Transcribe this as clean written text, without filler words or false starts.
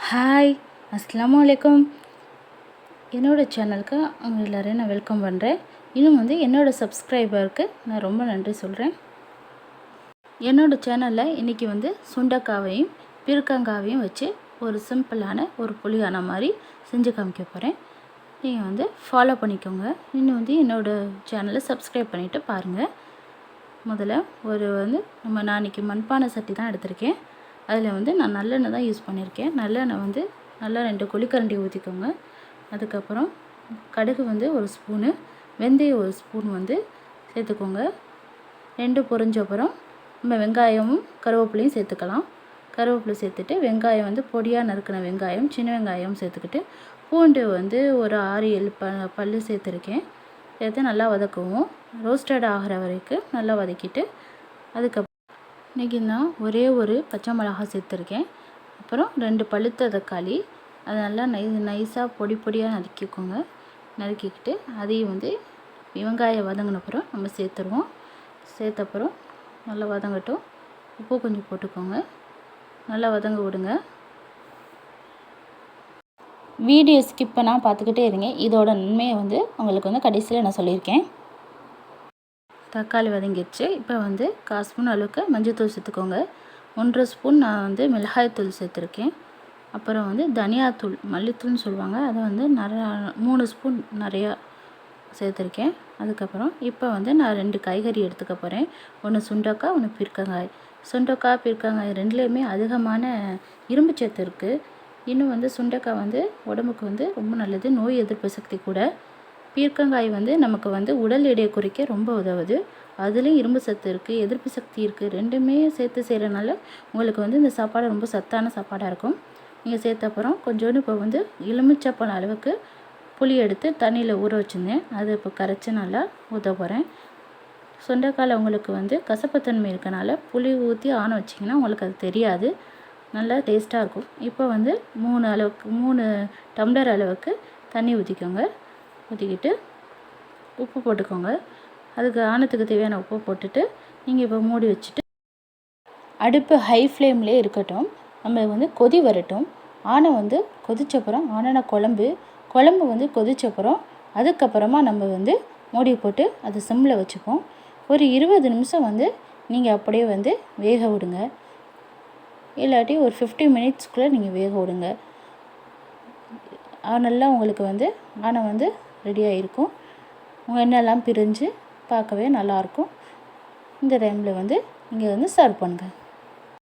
Hi, அஸ்ஸலாமு அலைக்கும். என்னோடய சேனலுக்கு அவங்க எல்லோரையும் நான் வெல்கம் பண்ணுறேன். இன்னும் என்னோடய சப்ஸ்கிரைபருக்கு நான் ரொம்ப நன்றி சொல்கிறேன். என்னோடய சேனலில் இன்றைக்கி சுண்டைக்காவையும் பீர்க்கங்காவையும் வச்சு ஒரு சிம்பிளான ஒரு புளியான மாதிரி செஞ்சு காமிக்க போகிறேன். நீங்கள் ஃபாலோ பண்ணிக்கோங்க. இன்னும் என்னோடய சேனலை சப்ஸ்கிரைப் பண்ணிவிட்டு பாருங்கள். முதல்ல நான் இன்றைக்கி மண்பானை சட்டி தான் எடுத்திருக்கேன். அதில் நான் நல்லெண்ணெய் தான் யூஸ் பண்ணியிருக்கேன். நல்லெண்ணெய் நல்லா 2 குழிக்கரண்டி ஊற்றிக்கோங்க. அதுக்கப்புறம் கடுகு ஒரு ஸ்பூனு, வெந்தயம் ஒரு ஸ்பூன் சேர்த்துக்கோங்க. 2 பொரிஞ்ச அப்புறம் நம்ம வெங்காயமும் கருவேப்பிலையும் சேர்த்துக்கலாம். கருவேப்பிலை சேர்த்துட்டு வெங்காயம் பொடியாக நறுக்கின வெங்காயம், சின்ன வெங்காயம் சேர்த்துக்கிட்டு பூண்டு ஒரு 6-7 பல் சேர்த்துருக்கேன். சேர்த்து நல்லா வதக்குவோம். ரோஸ்டட் ஆகிற வரைக்கும் நல்லா வதக்கிட்டு அதுக்கப்புறம் இன்றைக்கி நான் ஒரே ஒரு பச்சை மிளகாய் சேர்த்துருக்கேன். அப்புறம் 2 பழுத்த தக்காளி, அதை நல்லா நைஸாக பொடியாக நறுக்கிக்கோங்க. நறுக்கிக்கிட்டு அதையும் வெங்காயம் வதங்கின அப்புறம் நம்ம சேர்த்துருவோம். சேர்த்தப்புறம் நல்லா வதங்கட்டும். உப்பு கொஞ்சம் போட்டுக்கோங்க. நல்லா வதங்க விடுங்க. வீடியோ ஸ்கிப் பண்ணால் பார்த்துக்கிட்டே இருங்க. இதோட நன்மையை உங்களுக்கு கடைசியில் நான் சொல்லியிருக்கேன். தக்காளி வதங்கிடுச்சு. இப்போ 1/4 ஸ்பூன் அளவுக்கு மஞ்சள்தூள் சேர்த்துக்கோங்க. 1 ஸ்பூன் நான் மிளகாய்த்தூள் சேர்த்துருக்கேன். அப்புறம் தனியாத்தூள், மல்லித்தூள்னு சொல்லுவாங்க, அதை நிறையா 3 ஸ்பூன் நிறையா சேர்த்துருக்கேன். அதுக்கப்புறம் இப்போ நான் 2 காய்கறி எடுத்துக்க போகிறேன். ஒன்று சுண்டைக்காய், ஒன்று பீர்க்கங்காய். சுண்டைக்காய், பீர்க்கங்காய் ரெண்டுலேயுமே அதிகமான இரும்பு சத்து இருக்குது. இன்னும் சுண்டைக்காய் உடம்புக்கு ரொம்ப நல்லது, நோய் எதிர்ப்பு சக்தி கூட. பீர்க்கங்காய் நமக்கு உடல் எடையை குறைக்க ரொம்ப உதவுது. அதுலேயும் இரும்பு சத்து இருக்குது, எதிர்ப்பு சக்தி இருக்குது. ரெண்டுமே சேர்த்து செய்கிறனால உங்களுக்கு இந்த சாப்பாடு ரொம்ப சத்தான சாப்பாடாக இருக்கும். நீங்கள் சேர்த்த அப்புறம் கொஞ்சோண்டு இப்போ எலுமிச்சப்பழம் அளவுக்கு புளி எடுத்து தண்ணியில் ஊற வச்சுருந்தேன். அதை இப்போ கரைச்சி நல்லா ஊற்ற போகிறேன். சுண்டைக்காயில் உங்களுக்கு கசப்புத்தன்மை இருக்கனால புளி ஊற்றி ஆன வச்சிங்கன்னா உங்களுக்கு அது தெரியாது, நல்லா டேஸ்ட்டாக இருக்கும். இப்போ 3 டம்ளர் அளவுக்கு தண்ணி ஊற்றிக்கோங்க. ஊற்றிக்கிட்டு உப்பு போட்டுக்கோங்க. அதுக்கு ஆனத்துக்கு தேவையான உப்பு போட்டுட்டு நீங்கள் இப்போ மூடி வச்சுட்டு அடுப்பு ஹை ஃப்ளேம்லேயே இருக்கட்டும். நம்ம கொதி வரட்டும். ஆனை கொதிச்சப்புறம் ஆனைன குழம்பு கொதிச்சப்புறம் அதுக்கப்புறமா நம்ம மூடி போட்டு அதை சிம்மில் வச்சுப்போம். ஒரு 20 நிமிஷம் நீங்கள் அப்படியே வேக விடுங்க. இல்லாட்டி ஒரு 50 மினிட்ஸ்க்குள்ளே நீங்கள் வேக விடுங்க. நல்லா உங்களுக்கு ஆனை ரெடியாக இருக்கும். உங்கள் எண்ணெய்லாம் பிரிஞ்சு பார்க்கவே நல்லாயிருக்கும். இந்த டைமில் நீங்கள் சர்வ் பண்ணுங்கள்.